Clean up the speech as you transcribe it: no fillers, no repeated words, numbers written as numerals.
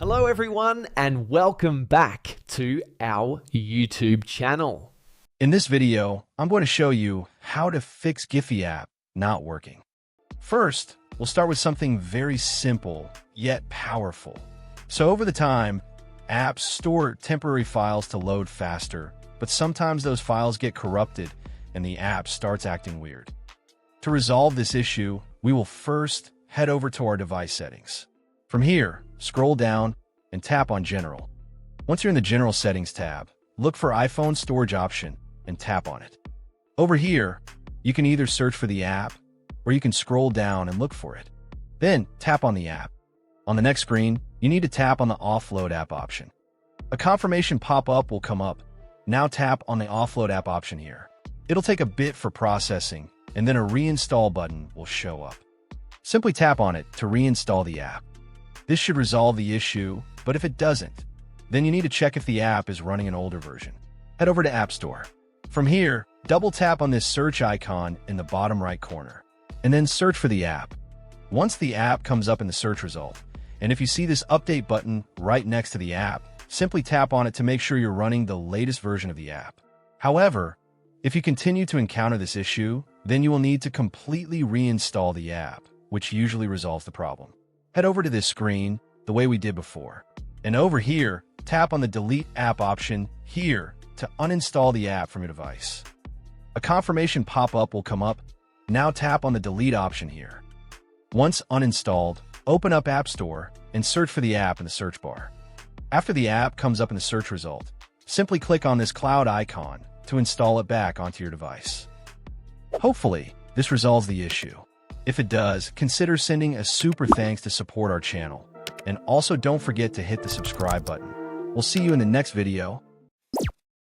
Hello everyone and welcome back to our YouTube channel. In this video, I'm going to show you how to fix Giphy app not working. First, we'll start with something very simple yet powerful. So over the time, apps store temporary files to load faster, but sometimes those files get corrupted and the app starts acting weird. To resolve this issue, we will first head over to our device settings. From here, scroll down and tap on General. Once you're in the General Settings tab, look for iPhone Storage option and tap on it. Over here, you can either search for the app or you can scroll down and look for it. Then tap on the app. On the next screen, you need to tap on the Offload app option. A confirmation pop-up will come up. Now tap on the Offload app option here. It'll take a bit for processing, and then a reinstall button will show up. Simply tap on it to reinstall the app. This should resolve the issue, but if it doesn't, then you need to check if the app is running an older version. Head over to App Store. From here, double tap on this search icon in the bottom right corner, and then search for the app. Once the app comes up in the search result, and if you see this update button right next to the app, simply tap on it to make sure you're running the latest version of the app. However, if you continue to encounter this issue, then you will need to completely reinstall the app, which usually resolves the problem. Head over to this screen the way we did before. And over here, tap on the Delete App option here to uninstall the app from your device. A confirmation pop-up will come up. Now tap on the Delete option here. Once uninstalled, open up App Store and search for the app in the search bar. After the app comes up in the search result, simply click on this cloud icon to install it back onto your device. Hopefully, this resolves the issue. If it does, consider sending a super thanks to support our channel. And also don't forget to hit the subscribe button. We'll see you in the next video.